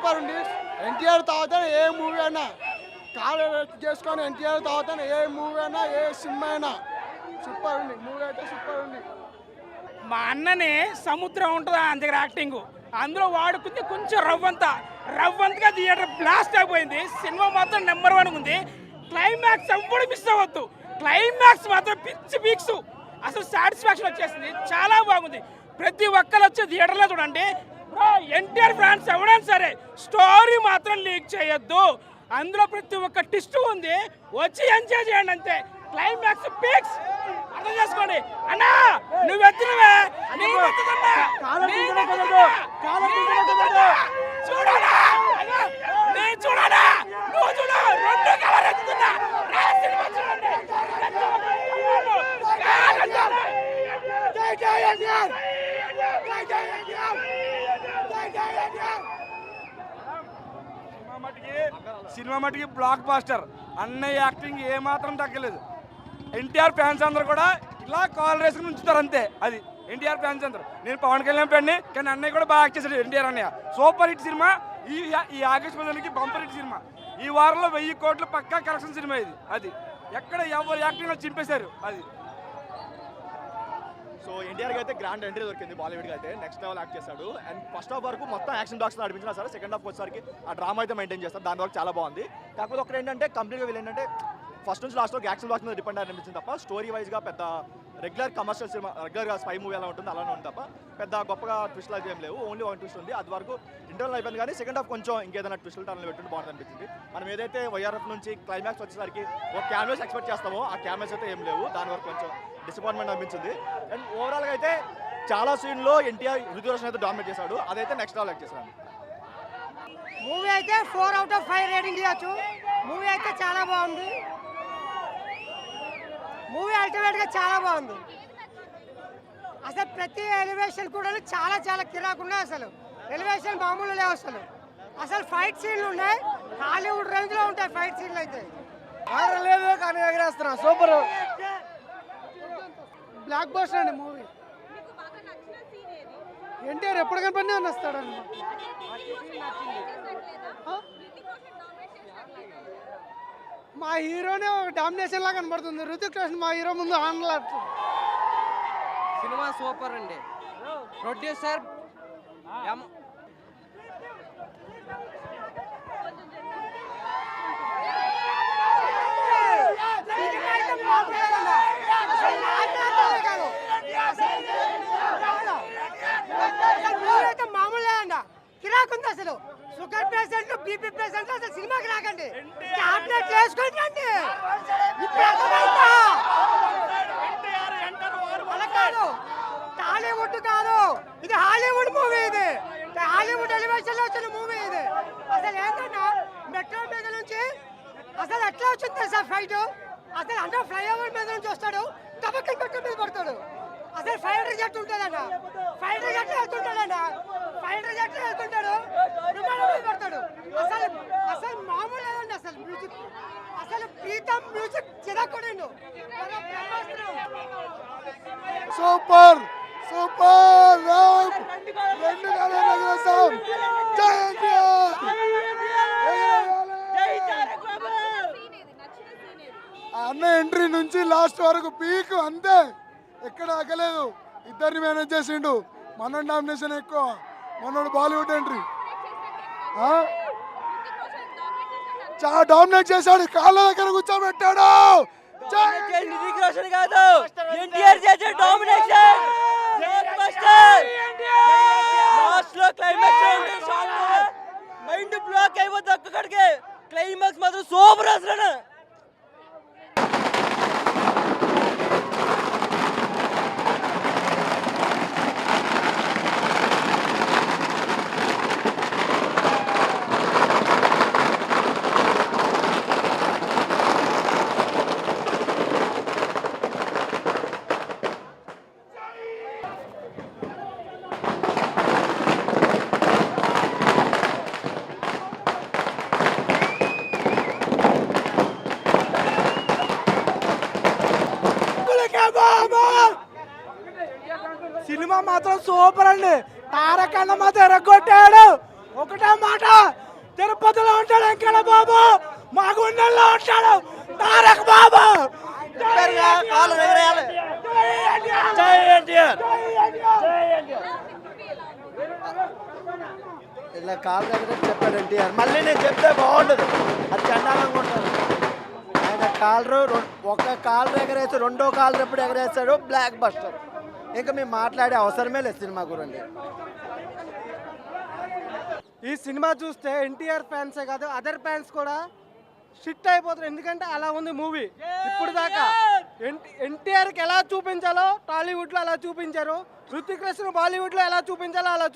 Super ఉంది. ఎన్టీఆర్ తర్వాత ఏ movie అయినా కాలు చేసుకొని ఎన్టీఆర్ తర్వాత ఏ మూవీ అయినా ఏ సినిమా అయినా సూపర్ ఉంది. మూవీ అయితే సూపర్ ఉంది. మా అన్ననే సముద్రం ఉంటుంది ఆయన దగ్గర యాక్టింగ్, అందులో వాడుకుంది కొంచెం రవ్వంతగా థియేటర్ బ్లాస్ట్ అయిపోయింది. సినిమా మాత్రం నెంబర్ 1 ఉంది. క్లైమాక్స్ ఎప్పుడు మిస్ అవ్వద్దు, క్లైమాక్స్ మాత్రం పిచ్చి పీక్స్, అసలు సాటిస్ఫాక్షన్ వచ్చేసింది. చాలా బాగుంది. ప్రతి ఒక్కరు వచ్చే థియేటర్లో చూడండి. బ్రో ఎన్టీఆర్ ఫ్యాన్స్ ఎవరైనా సరే స్టోరీ మాత్రం లీక్ చేయొద్దు. అందులో ప్రతి ఒక్క ట్విస్ట్ ఉంది, వచ్చి ఎంజాయ్ చేయండి అంతే. క్లైమాక్స్ పీక్స్ అర్థం చేసుకోండి. అన్నా నువ్వు ఎత్తినవే చూడనా నువ్వు చూడ 2 కలర్ ఎత్తుతున్నా. సినిమా మటుకి బ్లాక్ బాస్టర్. అన్నయ్య యాక్టింగ్ ఏమాత్రం తగ్గలేదు. ఎన్టీఆర్ ఫ్యాన్స్ అందరూ కూడా ఇలా కాల్ రేసుకుని ఉంచుతారు అంతే. అది ఎన్టీఆర్ ఫ్యాన్స్ అందరూ. నేను పవన్ కళ్యాణ్ ఫ్యాన్ని, కానీ అన్నయ్య కూడా బాగా యాక్ట్ చేశాడు. ఎన్టీఆర్ అన్నయ్య సూపర్ హిట్ సినిమా. ఈ ఆగస్ట్ 15కి బంపర్ హిట్ సినిమా. ఈ వారంలో 1000 కోట్లు పక్కా కలెక్షన్ సినిమా ఇది. అది ఎక్కడ ఎవరు యాక్టింగ్ చింపేశారు. అది సో ఎన్టీఆర్కి అయితే గ్రాండ్ ఎంట్రీ దొరికింది. బాలీవుడ్కి అయితే నెక్స్ట్ లెవెల్ యాక్ట్ చేశాడు. అండ్ ఫస్ట్ హాఫ్ వరకు మొత్తం యాక్షన్ బాక్స్ నడిపించినా సరే సెకండ్ హాఫ్ వచ్చేసరికి ఆ డ్రామా అయితే మెయింటైన్ చేస్తారు. దాని వరకు చాలా బాగుంది. కాకపోతే ఒకటి ఏంటంటే కంప్లీట్గా వీళ్ళు ఏంటంటే ఫస్ట్ నుంచి లాస్ట్ వరకు యాక్షన్ బాక్స్ మీద డిపెండ్ అనిపించింది తప్ప స్టోరీ వైజ్గా పెద్ద రెగ్యులర్ కమర్షియల్ సినిమా, రెగ్యులర్గా స్పై మూవీ ఎలా ఉంటుంది అలానే ఉంది తప్ప పెద్ద గొప్పగా ట్విస్ట్లు అయితే ఏం లేవు. ఓన్లీ 1 ట్విస్ట్ ఉంది. అది వరకు ఇంటర్నల్ అయిపోయింది. కానీ సెకండ్ హాఫ్ కొంచెం ఇంకేదైనా ట్విస్టులు టర్న్లు పెట్టుకుంటే బాగుంది అనిపించింది. మనం ఏదైతే వైఆర్ఎఫ్ నుంచి క్లైమాక్స్ వచ్చేసరికి ఒక క్యామెరాస్ ఎక్స్పెక్ట్ చేస్తామో ఆ క్యామెరాస్ అయితే ఏం లేవు. దాని వరకు కొంచెం డిసప్పాయింట్మెంట్ అనిపించింది. అండ్ ఓవరాల్గా అయితే చాలా సీన్లో ఎన్టీఆర్ రుతుక్ రోషన్ అయితే డామినేట్ చేశాడు. అదైతే నెక్స్ట్ లెవెల్ యాక్ట్ చేశాడు. మూవీ అయితే 4 out of 5 రేటింగ్ ఇవ్వచ్చు. మూవీ అయితే చాలా బాగుంది. మూవీ అల్టిమేట్గా చాలా బాగుంది. అసలు ప్రతి ఎలివేషన్ కూడా చాలా కిరాకుండా. అసలు ఎలివేషన్ మామూలు లేవు. అసలు ఫైట్ సీన్లు ఉన్నాయి, హాలీవుడ్ రేంజ్లో ఉంటాయి ఫైట్ సీన్లు అయితే. లేదు కానీ ఎగరేస్తున్నా. సూపర్ బ్లాక్ బస్టర్ అండి మూవీ. ఎన్టీఆర్ ఎప్పుడు కనపడినా వస్తాడండి. మా హీరోనే ఒక డామినేషన్ లా కనబడుతుంది. రుతిక్ రోషన్ మా హీరో ముందు ఆనలాడుతుంది. సినిమా సూపర్ అండి. ప్రొడ్యూసర్ మామూలు కిరాకుంది. అసలు షుగర్ పేషెంట్, బీపీ పేషెంట్ అసలు సినిమాకి రాకండి, టాబ్లెట్ వేసుకోండి. టాలీవుడ్ కాదు, ఇది హాలీవుడ్ మూవీ. ఇది హాలీవుడ్ ఎలివేషన్ లో వచ్చిన మూవీ ఇది. అసలు ఏంటన్నా మెట్రో మీద నుంచి అసలు ఎట్లా వచ్చింది సార్ ఫైట్. అసలు అంటే ఫ్లైఓవర్ మీద నుంచి వస్తాడు, టబక్కల్ మెట్రో మీద పడతాడు. అసలు ఫైటర్ జెట్ ఉంటుందన్న, ఫైటర్ జెట్ వెళ్తుంటాడన్న, ఫైటర్ జెట్ వెళ్తుంటాడు, విమానం మీద పడతాడు. అసలు మామూలు లేదండి. అసలు మ్యూజిక్, అసలు ప్రీతం మ్యూజిక్ చిరకొడిండు. సూపర్ సూపర్ 2 కలర్ ఎగరేస్తాం. జై ఎన్టీఆర్. అన్న ఎంట్రీ నుంచి లాస్ట్ వరకు పీక్ అంతే, ఎక్కడ ఆగలేదు. ఇద్దరిని మేనేజ్ చేసిండు. మన డామినేషన్ ఎక్కువ. మనోడు బాలీవుడ్ ఎంట్రీ చాలా డామినేట్ చేశాడు. కాళ్ళ దగ్గర కూర్చోబెట్టాడు. రుతిక్ రోషన్ కాదు, ఎన్టీఆర్ చేసే డామినేషన్. లాస్ట్ లో క్లైమాక్స్ మైండ్ బ్లాక్ అయిపోతుంది. అక్కడికి క్లైమాక్స్ మాత్రం సూపర్. అసలు సినిమా మాత్రం సూపర్ అండి. తారకన్న మాత్రం ఎరగొట్టాడు. ఒకటే మాట, తిరుపతిలో ఉంటాడు వెంకన్న బాబు, మా గుండెల్లో ఉంటాడు తారక్ బాబు. ఇలా కాలు దగ్గర చెప్పాడు ఎన్టీఆర్. మళ్ళీ నేను చెప్తే బాగుండదు, అది చండాలంగా ఉంటుంది. ఆయన ఒక కాలు ఎగరేసి రెండో కాలు ఎప్పుడు ఎగరేస్తాడు, బ్లాక్ బస్టర్. ఇంకా మేము మాట్లాడే అవసరమే లేదు సినిమా గురించి. ఈ సినిమా చూస్తే ఎన్టీఆర్ ఫ్యాన్సే కాదు అదర్ ఫ్యాన్స్ కూడా షిట్ అయిపోతారు. ఎందుకంటే అలా ఉంది మూవీ. ఇప్పుడు దాకా ఎన్టీఆర్కి ఎలా చూపించాలో టాలీవుడ్లో అలా చూపించారు, హృతిక్ రోషన్ బాలీవుడ్లో ఎలా చూపించాలో అలా